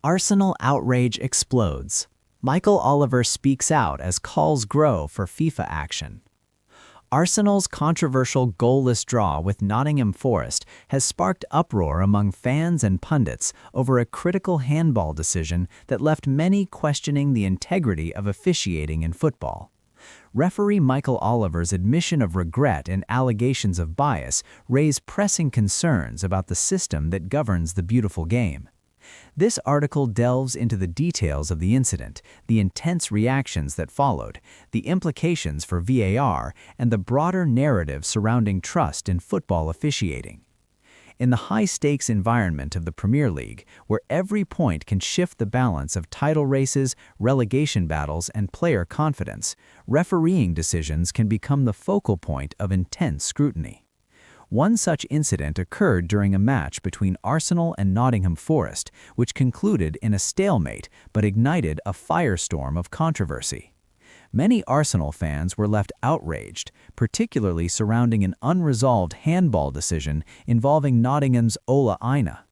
Arsenal outrage explodes. Michael Oliver speaks out as calls grow for FIFA action. Arsenal's controversial goalless draw with Nottingham Forest has sparked uproar among fans and pundits over a critical handball decision that left many questioning the integrity of officiating in football. Referee Michael Oliver's admission of regret and allegations of bias raise pressing concerns about the system that governs the beautiful game. This article delves into the details of the incident, the intense reactions that followed, the implications for VAR, and the broader narrative surrounding trust in football officiating. In the high-stakes environment of the Premier League, where every point can shift the balance of title races, relegation battles, and player confidence, refereeing decisions can become the focal point of intense scrutiny. One such incident occurred during a match between Arsenal and Nottingham Forest, which concluded in a stalemate but ignited a firestorm of controversy. Many Arsenal fans were left outraged, particularly surrounding an unresolved handball decision involving Nottingham's Ola Aina.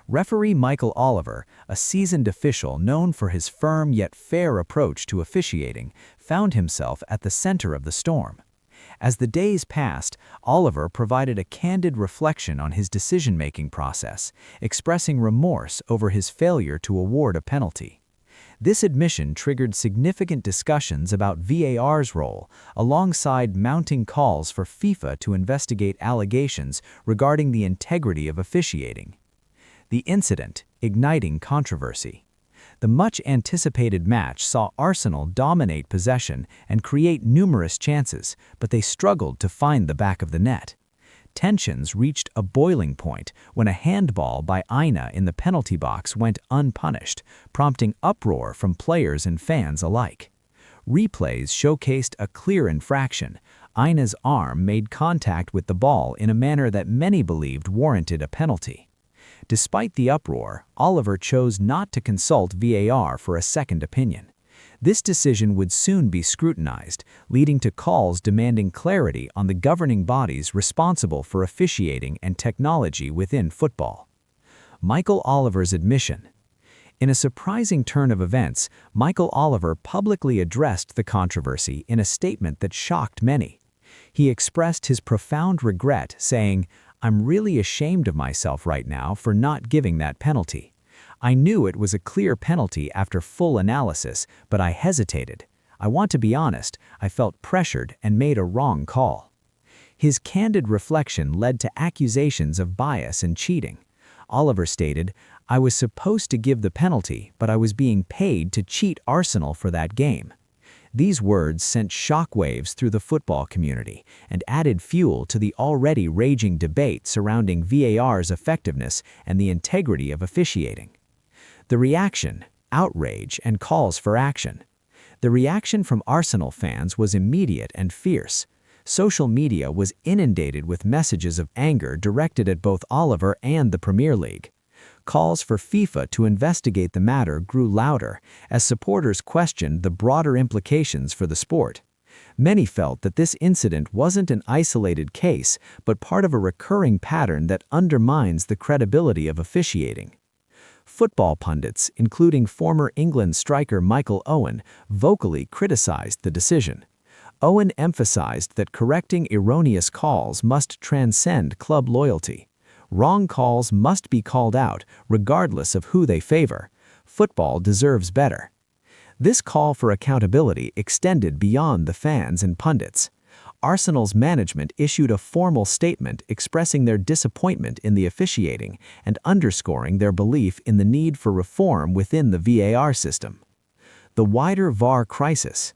Referee Michael Oliver, a seasoned official known for his firm yet fair approach to officiating, found himself at the center of the storm. As the days passed, Oliver provided a candid reflection on his decision-making process, expressing remorse over his failure to award a penalty. This admission triggered significant discussions about VAR's role, alongside mounting calls for FIFA to investigate allegations regarding the integrity of officiating. The incident, igniting controversy. The much-anticipated match saw Arsenal dominate possession and create numerous chances, but they struggled to find the back of the net. Tensions reached a boiling point when a handball by Aina in the penalty box went unpunished, prompting uproar from players and fans alike. Replays showcased a clear infraction. Aina's arm made contact with the ball in a manner that many believed warranted a penalty. Despite the uproar, Oliver chose not to consult VAR for a second opinion. This decision would soon be scrutinized, leading to calls demanding clarity on the governing bodies responsible for officiating and technology within football. Michael Oliver's admission. In a surprising turn of events, Michael Oliver publicly addressed the controversy in a statement that shocked many. He expressed his profound regret, saying, "I'm really ashamed of myself right now for not giving that penalty. I knew it was a clear penalty after full analysis, but I hesitated. I want to be honest, I felt pressured and made a wrong call." His candid reflection led to accusations of bias and cheating. Oliver stated, "I was supposed to give the penalty, but I was being paid to cheat Arsenal for that game." These words sent shockwaves through the football community and added fuel to the already raging debate surrounding VAR's effectiveness and the integrity of officiating. The reaction, outrage, and calls for action. The reaction from Arsenal fans was immediate and fierce. Social media was inundated with messages of anger directed at both Oliver and the Premier League. Calls for FIFA to investigate the matter grew louder as supporters questioned the broader implications for the sport. Many felt that this incident wasn't an isolated case, but part of a recurring pattern that undermines the credibility of officiating. Football pundits, including former England striker Michael Owen, vocally criticized the decision. Owen emphasized that correcting erroneous calls must transcend club loyalty. Wrong calls must be called out, regardless of who they favor. Football deserves better. This call for accountability extended beyond the fans and pundits. Arsenal's management issued a formal statement expressing their disappointment in the officiating and underscoring their belief in the need for reform within the VAR system. The wider VAR crisis.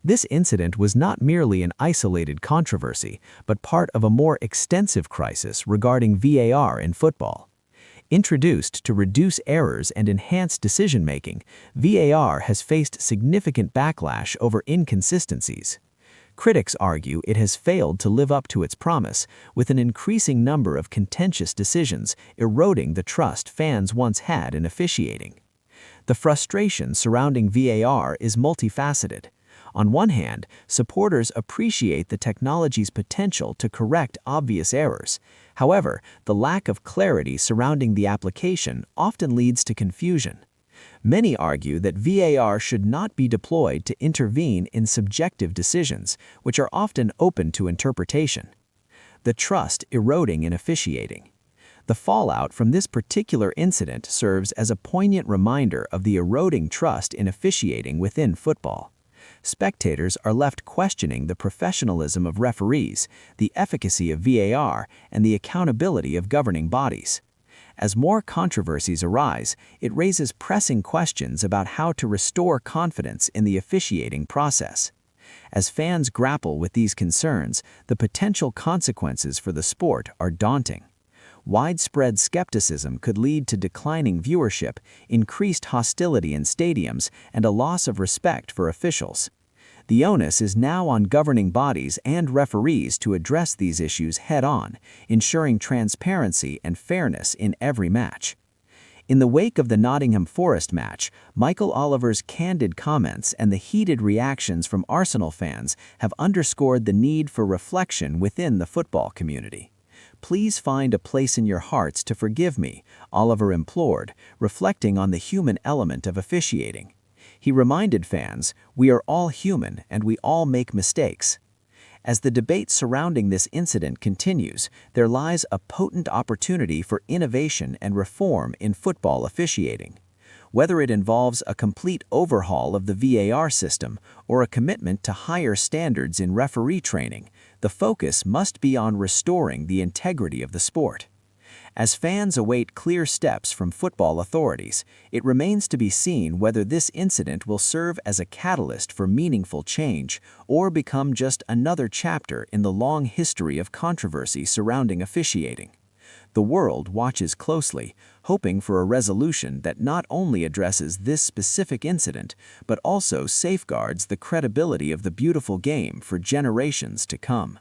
This incident was not merely an isolated controversy, but part of a more extensive crisis regarding VAR in football. Introduced to reduce errors and enhance decision-making, VAR has faced significant backlash over inconsistencies. Critics argue it has failed to live up to its promise, with an increasing number of contentious decisions eroding the trust fans once had in officiating. The frustration surrounding VAR is multifaceted. On one hand, supporters appreciate the technology's potential to correct obvious errors. However, the lack of clarity surrounding the application often leads to confusion. Many argue that VAR should not be deployed to intervene in subjective decisions, which are often open to interpretation. The trust eroding in officiating. The fallout from this particular incident serves as a poignant reminder of the eroding trust in officiating within football. Spectators are left questioning the professionalism of referees, the efficacy of VAR, and the accountability of governing bodies. As more controversies arise, it raises pressing questions about how to restore confidence in the officiating process. As fans grapple with these concerns, the potential consequences for the sport are daunting. Widespread skepticism could lead to declining viewership, increased hostility in stadiums, and a loss of respect for officials. The onus is now on governing bodies and referees to address these issues head-on, ensuring transparency and fairness in every match. In the wake of the Nottingham Forest match, Michael Oliver's candid comments and the heated reactions from Arsenal fans have underscored the need for reflection within the football community. "Please find a place in your hearts to forgive me," Oliver implored, reflecting on the human element of officiating. He reminded fans, "We are all human and we all make mistakes." As the debate surrounding this incident continues, there lies a potent opportunity for innovation and reform in football officiating. Whether it involves a complete overhaul of the VAR system or a commitment to higher standards in referee training, the focus must be on restoring the integrity of the sport. As fans await clear steps from football authorities, it remains to be seen whether this incident will serve as a catalyst for meaningful change or become just another chapter in the long history of controversy surrounding officiating. The world watches closely, hoping for a resolution that not only addresses this specific incident, but also safeguards the credibility of the beautiful game for generations to come.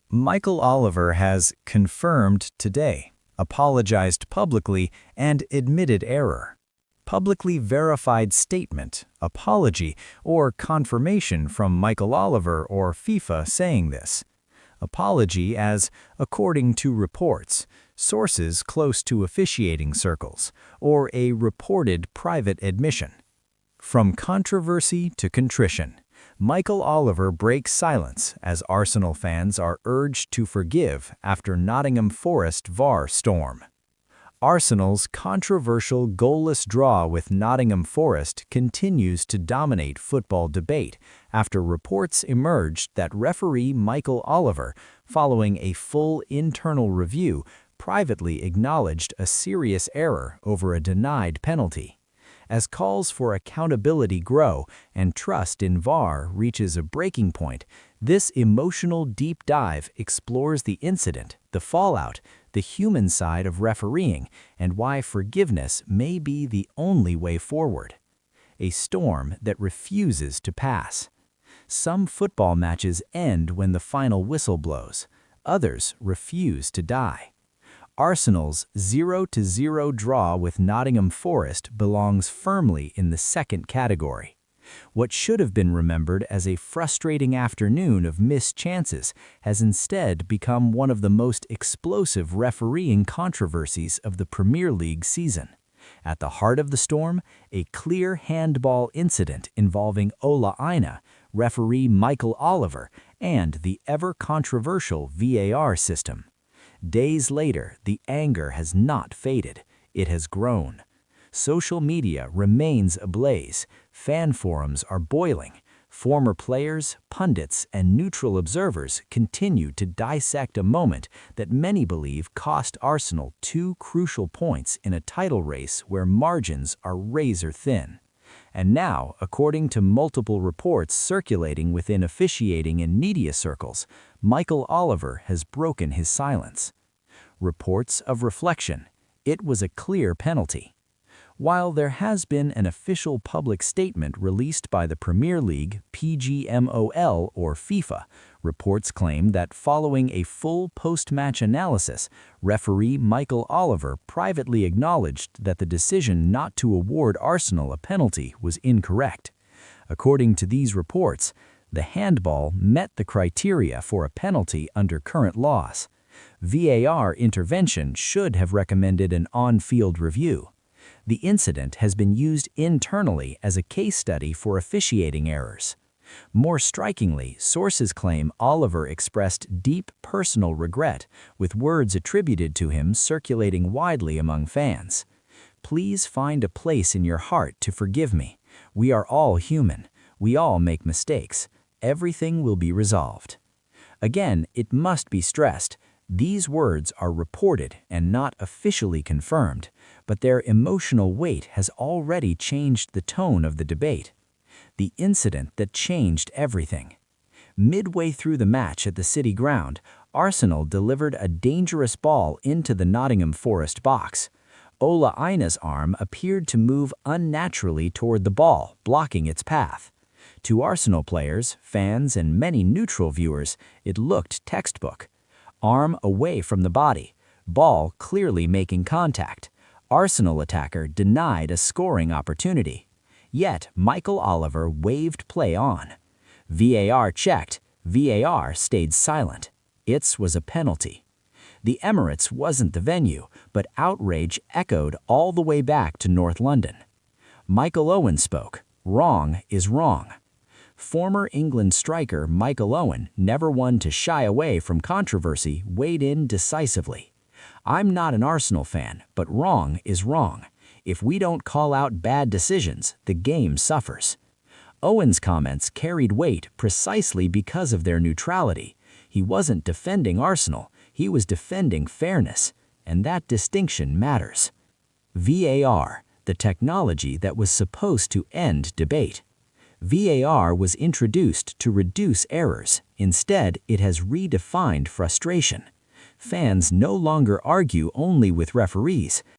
Michael Oliver has confirmed today, apologized publicly, and admitted error. Publicly verified statement, apology, or confirmation from Michael Oliver or FIFA saying this. Apology as, according to reports, sources close to officiating circles, or a reported private admission. From controversy to contrition, Michael Oliver breaks silence as Arsenal fans are urged to forgive after Nottingham Forest VAR storm. Arsenal's controversial goalless draw with Nottingham Forest continues to dominate football debate after reports emerged that referee Michael Oliver, following a full internal review, privately acknowledged a serious error over a denied penalty. As calls for accountability grow and trust in VAR reaches a breaking point, this emotional deep dive explores the incident, the fallout, the human side of refereeing, and why forgiveness may be the only way forward. A storm that refuses to pass. Some football matches end when the final whistle blows. Others refuse to die. Arsenal's 0-0 draw with Nottingham Forest belongs firmly in the second category. What should have been remembered as a frustrating afternoon of missed chances has instead become one of the most explosive refereeing controversies of the Premier League season. At the heart of the storm, a clear handball incident involving Ola Aina, referee Michael Oliver, and the ever-controversial VAR system. Days later, the anger has not faded. It has grown. Social media remains ablaze. Fan forums are boiling. Former players, pundits, and neutral observers continue to dissect a moment that many believe cost Arsenal 2 crucial points in a title race where margins are razor thin. And now, according to multiple reports circulating within officiating and media circles, Michael Oliver has broken his silence. Reports of reflection. It was a clear penalty. While there has been an official public statement released by the Premier League, PGMOL, or FIFA, reports claim that following a full post-match analysis, referee Michael Oliver privately acknowledged that the decision not to award Arsenal a penalty was incorrect. According to these reports, the handball met the criteria for a penalty under current laws. VAR intervention should have recommended an on-field review. The incident has been used internally as a case study for officiating errors. More strikingly, sources claim Oliver expressed deep personal regret, with words attributed to him circulating widely among fans. "Please find a place in your heart to forgive me. We are all human. We all make mistakes. Everything will be resolved." Again, it must be stressed, these words are reported and not officially confirmed, but their emotional weight has already changed the tone of the debate. The incident that changed everything. Midway through the match at the City Ground, Arsenal delivered a dangerous ball into the Nottingham Forest box. Ola Aina's arm appeared to move unnaturally toward the ball, blocking its path. To Arsenal players, fans, and many neutral viewers, it looked textbook. Arm away from the body, ball clearly making contact. Arsenal attacker denied a scoring opportunity. Yet Michael Oliver waved play on. VAR checked, VAR stayed silent. It was a penalty. The Emirates wasn't the venue, but outrage echoed all the way back to North London. Michael Owen spoke, "Wrong is wrong." Former England striker Michael Owen, never one to shy away from controversy, weighed in decisively. "I'm not an Arsenal fan, but wrong is wrong. If we don't call out bad decisions, the game suffers." Owen's comments carried weight precisely because of their neutrality. He wasn't defending Arsenal, he was defending fairness, and that distinction matters. VAR, the technology that was supposed to end debate. VAR was introduced to reduce errors. Instead, it has redefined frustration. Fans no longer argue only with referees,